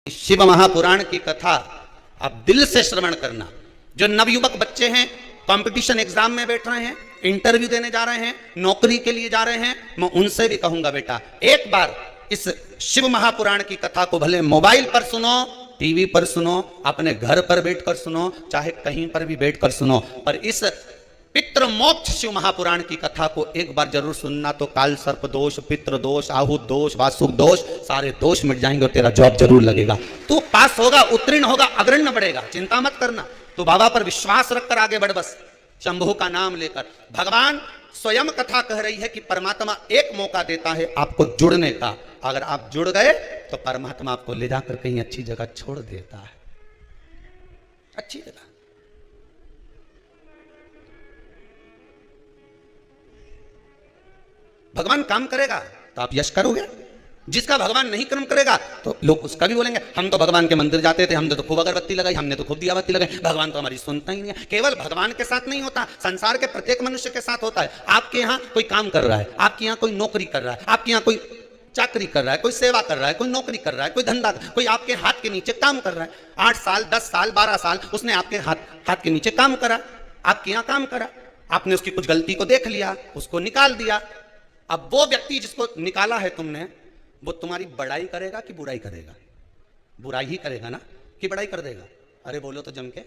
शिव महापुराण की कथा आप दिल से श्रवण करना। जो नवयुवक बच्चे हैं, कंपटीशन एग्जाम में बैठ रहे हैं, इंटरव्यू देने जा रहे हैं, नौकरी के लिए जा रहे हैं, मैं उनसे भी कहूंगा बेटा एक बार इस शिव महापुराण की कथा को भले मोबाइल पर सुनो, टीवी पर सुनो, अपने घर पर बैठकर सुनो, चाहे कहीं पर भी बैठकर सुनो, पर इस पितृ मोक्ष शिव महापुराण की कथा को एक बार जरूर सुनना। तो काल सर्प दोष, पितृ दोष, आहूत दोष, वासुक दोष, सारे दोष मिट जाएंगे और तेरा जॉब जरूर लगेगा। तू पास होगा, उत्तीर्ण होगा, अग्रण्य बढ़ेगा, चिंता मत करना। तू बाबा पर विश्वास रखकर आगे बढ़, बस शंभू का नाम लेकर। भगवान स्वयं कथा कह रही है कि परमात्मा एक मौका देता है आपको जुड़ने का। अगर आप जुड़ गए तो परमात्मा आपको ले जाकर कहीं अच्छी जगह छोड़ देता है, अच्छी जगह। भगवान काम करेगा तो आप यश करोगे, जिसका भगवान नहीं कर्म करेगा तो लोग उसका भी बोलेंगे हम तो भगवान के मंदिर जाते थे, हमने तो खूब अगरबत्ती लगाई, हमने तो खूब दियाबत्ती लगाई, भगवान तो हमारी सुनता ही नहीं है। केवल भगवान के साथ नहीं होता, संसार के प्रत्येक मनुष्य के साथ होता है। आपके यहाँ कोई काम कर रहा है, आपके यहाँ कोई नौकरी कर रहा है, आपके यहाँ कोई चाकरी कर रहा है, कोई सेवा कर रहा है, कोई नौकरी कर रहा है, कोई धंधा, कोई आपके हाथ के नीचे काम कर रहा है। 8 साल 10 साल 12 साल उसने आपके हाथ के नीचे काम करा, आपके यहाँ काम करा, आपने उसकी कुछ गलती को देख लिया, उसको निकाल दिया। अब वो व्यक्ति जिसको निकाला है तुमने, वो तुम्हारी बड़ाई करेगा कि बुराई करेगा? बुराई ही करेगा ना, कि बड़ाई कर देगा? अरे बोलो तो जम के,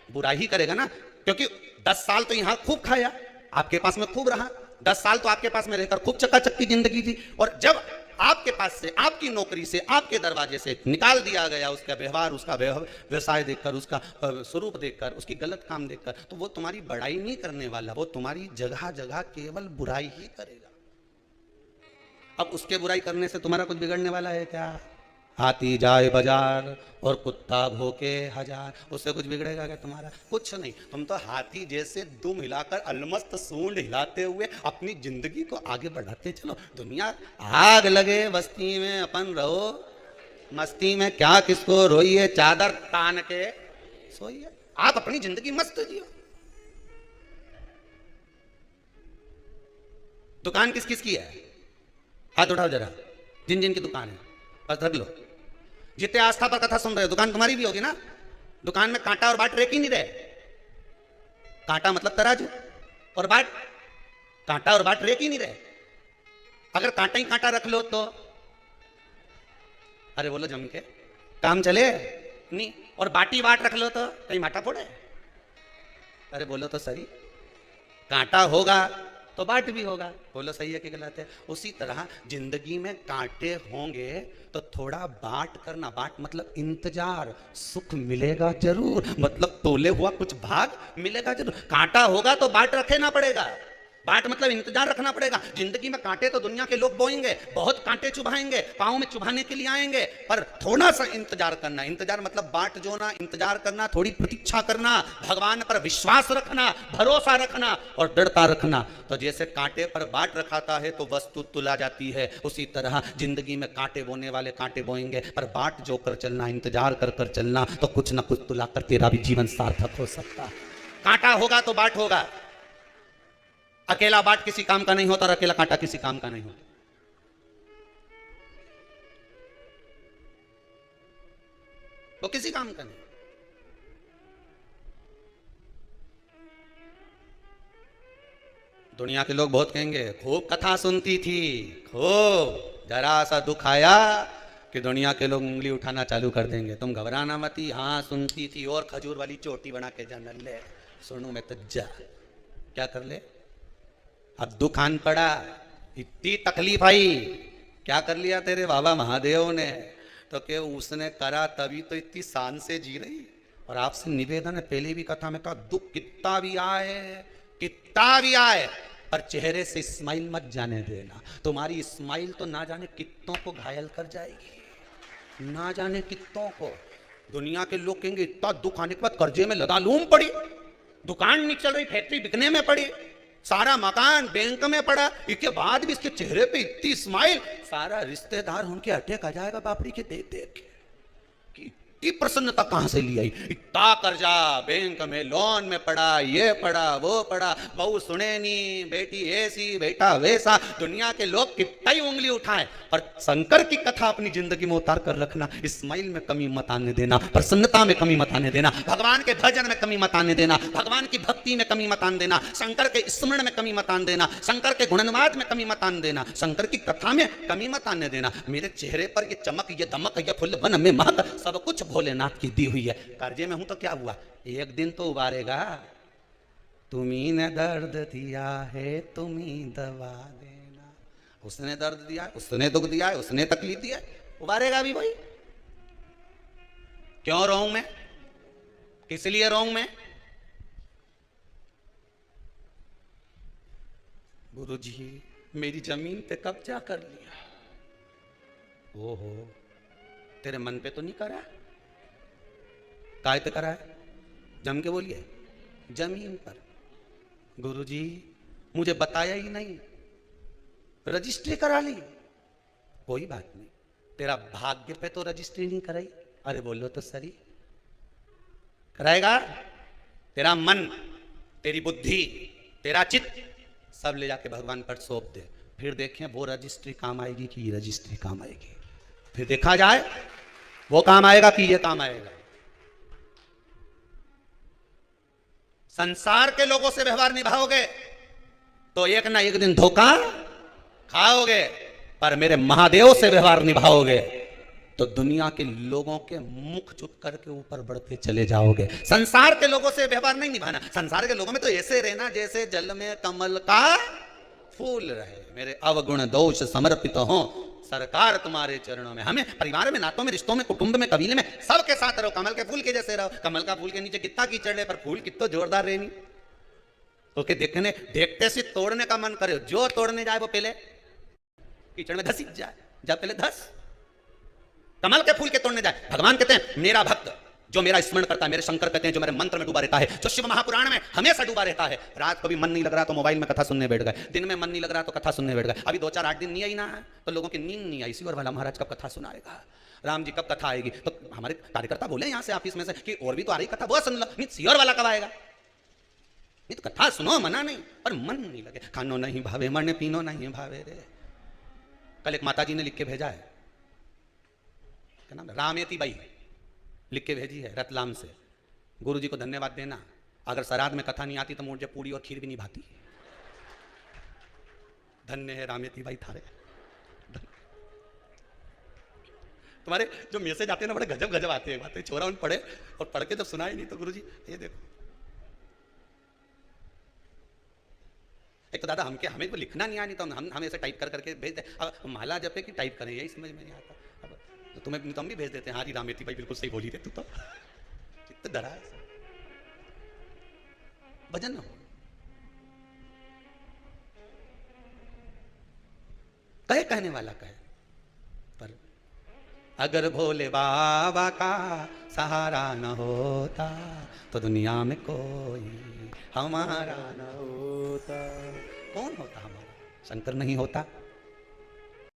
बुराई ही करेगा ना, क्योंकि 10 साल तो यहां खूब खाया, आपके पास में खूब रहा, 10 साल तो आपके पास में रहकर खूब चक्काचक्की जिंदगी थी, और जब आपके पास से, आपकी नौकरी से, आपके दरवाजे से निकाल दिया गया, उसका व्यवहार, उसका व्यवसाय देखकर, उसका स्वरूप देखकर, उसकी गलत काम देखकर, तो वो तुम्हारी बड़ाई नहीं करने वाला, वो तुम्हारी जगह जगह केवल बुराई ही करेगा। अब उसके बुराई करने से तुम्हारा कुछ बिगड़ने वाला है क्या? हाथी जाए बाजार और कुत्ता भोके हजार, उससे कुछ बिगड़ेगा क्या तुम्हारा? कुछ नहीं। तुम तो हाथी जैसे दुम हिलाकर, अलमस्त सूंड हिलाते हुए अपनी जिंदगी को आगे बढ़ाते चलो। दुनिया आग लगे बस्ती में अपन रहो मस्ती में, क्या किसको रोइए, चादर तान के सोइए, आप अपनी जिंदगी मस्त जियो। दुकान किस किस की है? हाथ उठाओ जरा, जिन जिन की दुकान है बस धर लो। जितने आस्था पर कथा सुन रहे हो, दुकान तुम्हारी भी होगी ना। दुकान में कांटा और बाट रेक ही नहीं रहे। कांटा मतलब तराजू, और बाट, कांटा और बाट रेक ही नहीं रहे। अगर कांटा ही कांटा रख लो तो अरे बोलो जम के काम चले नहीं, और बाटी बाट रख लो तो कहीं माटा फोड़े? अरे बोलो तो सही, कांटा होगा तो बाट भी होगा, बोलो सही है कि गलत है? उसी तरह जिंदगी में कांटे होंगे तो थोड़ा बाट करना। बाट मतलब इंतजार, सुख मिलेगा जरूर, मतलब तोले हुआ कुछ भाग मिलेगा जरूर। कांटा होगा तो बाट रखना पड़ेगा, बाट मतलब इंतजार रखना पड़ेगा। जिंदगी में कांटे तो दुनिया के लोग बोएंगे, बहुत कांटे चुभाएंगे, पाँव में चुभाने के लिए आएंगे, पर थोड़ा सा इंतजार करना। इंतजार मतलब बाट जोना, इंतजार करना, थोड़ी प्रतीक्षा करना, भगवान पर विश्वास रखना, भरोसा रखना और दृढ़ता रखना। तो जैसे कांटे पर बाट रखाता है तो वस्तु तुला जाती है, उसी तरह जिंदगी में कांटे बोने वाले कांटे बोएंगे, पर बाट जो कर चलना, इंतजार कर कर चलना, तो कुछ ना कुछ तुला कर तेरा भी जीवन सार्थक हो सकता है। कांटा होगा तो बाट होगा। अकेला बाट किसी काम का नहीं होता और अकेला कांटा किसी काम का नहीं होता। वो किसी काम का नहीं। दुनिया के लोग बहुत कहेंगे खूब कथा सुनती थी, खूब, जरा सा दुख आया कि दुनिया के लोग उंगली उठाना चालू कर देंगे। तुम घबराना मती, हाँ सुनती थी, और खजूर वाली चोटी बना के जान ले, सुनू मैं तो जा, क्या कर ले? अब दुख आन पड़ा, इतनी तकलीफ आई, क्या कर लिया तेरे बाबा महादेव ने? तो क्या उसने करा तभी तो इतनी शान से जी रही। और आपसे निवेदन है, पहले भी कथा में कहा, दुख कितना भी आए, कितना भी आए, पर चेहरे से स्माइल मत जाने देना। तुम्हारी स्माइल तो ना जाने कितनों को घायल कर जाएगी, ना जाने कितनों को। दुनिया के लोग कहेंगे इतना दुख आने के बाद कर्जे में लदा लूम पड़ी, दुकान नहीं चल रही, फैक्ट्री बिकने में पड़ी, सारा मकान बैंक में पड़ा, इसके बाद भी इसके चेहरे पे इतनी स्माइल, सारा रिश्तेदार उनके अटैक आ जाएगा बापड़ी के देख देख कि इतनी प्रसन्नता कहां से ली आई? इतना कर्जा बैंक में, लोन में पड़ा, ये पड़ा, वो पड़ा, बहू सुने नहीं, बेटी ऐसी, बेटा वैसा, दुनिया के लोग कितना ही उंगली उठाए, पर शंकर की कथा अपनी जिंदगी में उतार कर रखना। स्माइल में कमी मत आने देना, प्रसन्नता में कमी मत आने देना, भगवान के भजन में कमी मत आने देना, भगवान की भक्ति में कमी मत आने देना, शंकर के स्मरण में कमी मत आने देना, शंकर के गुणनवाद में कमी मत आने देना, शंकर की कथा में कमी मत आने देना। मेरे चेहरे पर ये चमक, ये दमक, ये फुल वन में महक, सब कुछ भोलेनाथ की दी हुई है। कर्जे में हूं तो क्या हुआ, एक दिन तो उबारेगा। तुम्ही ने दर्द दिया है, तुम्ही दवा देना। उसने दर्द दिया है, उसने दुख दिया है, उसने तकलीफ दिया है, उबारेगा भी वही। क्यों रोऊं मैं, किस लिए रोऊं मैं? गुरु जी मेरी जमीन पे कब्जा कर लिया। ओहो, तेरे मन पे तो नहीं करा, काय पे करा है? जम के बोलिए, जमीन पर। गुरुजी मुझे बताया ही नहीं, रजिस्ट्री करा ली। कोई बात नहीं, तेरा भाग्य पे तो रजिस्ट्री नहीं कराई। अरे बोलो तो सही, कराएगा? तेरा मन, तेरी बुद्धि, तेरा चित्त सब ले जाके भगवान पर सौंप दे, फिर देखें वो रजिस्ट्री काम आएगी कि ये रजिस्ट्री काम आएगी। फिर देखा जाए वो काम आएगा कि ये काम आएगा। संसार के लोगों से व्यवहार निभाओगे तो एक ना एक दिन धोखा खाओगे, पर मेरे महादेव से व्यवहार निभाओगे तो दुनिया के लोगों के मुख चुप करके ऊपर बढ़ते चले जाओगे। संसार के लोगों से व्यवहार नहीं निभाना। संसार के लोगों में तो ऐसे रहना जैसे जल में कमल का फूल रहे। मेरे अवगुण दोष समर्पित हो सरकार तुम्हारे चरणों में। हमें परिवार में, नातों में, रिश्तों में, कुटुंब में, कबीले में, सबके साथ रहो, कमल के फूल के जैसे रहो। कमल का फूल के नीचे कितना कीचड़ है, पर फूल कितना जोरदार रहनी। तो के देखने देखते से तोड़ने का मन करे, जो तोड़ने जाए वो पहले कीचड़ में धस जाए, जा पहले धस। कमल के फूल के तोड़ने जाए। भगवान कहते हैं मेरा भक्त जो मेरा स्मरण करता है, मेरे शंकर कहते हैं जो मेरे मंत्र में डूबा रहता है, जो शिव महापुराण में हमेशा डूबा रहता है। रात को भी मन नहीं लग रहा तो मोबाइल में कथा सुनने बैठ गए, दिन में मन नहीं लग रहा तो कथा सुनने बैठ गए। अभी 2-4-8 दिन नहीं आई ना तो लोगों की नींद नहीं आई, शिवर वाला महाराज कब कथा सुनाएगा, राम जी कब कथा आएगी। तो हमारे कार्यकर्ता बोले यहाँ से ऑफिस में से कि और भी तो आ रही कथा, वो सुन लो। नहीं, शिवर वाला कब आएगा? नहीं तो कथा सुनो, मना नहीं, पर मन नहीं लगे। खानो नहीं भावे मन, पीनो नहीं भावे रे। कल एक माता जी ने लिख के भेजा है, क्या नाम, रामेती बाई लिख के भेजी है रतलाम से। गुरु जी को धन्यवाद देना, अगर श्राद्ध में कथा नहीं आती तो मुझे पूड़ी और खीर भी नहीं भाती। धन्य है रामेती भाई थारे। तुम्हारे जो मैसेज आते हैं ना बड़े गजब गजब आते हैं। बातें छोरा उन पढ़े और पढ़ के जब सुनाई नहीं तो गुरु जी ये देखो। एक तो दादा हमें तो लिखना नहीं आनी तो हम ऐसे टाइप कर करके भेज दे। अब माला जपे की टाइप करें यही समझ में नहीं आता। तो तुम्हें तो हम भी भेज देते हैं, हाँ जी रामेती भाई बिल्कुल सही बोली रे तू तो। कितना डरा है भजन हो। कहे कहने वाला कहे, पर अगर भोले बाबा का सहारा न होता तो दुनिया में कोई हमारा न होता। कौन होता हमारा? शंकर नहीं होता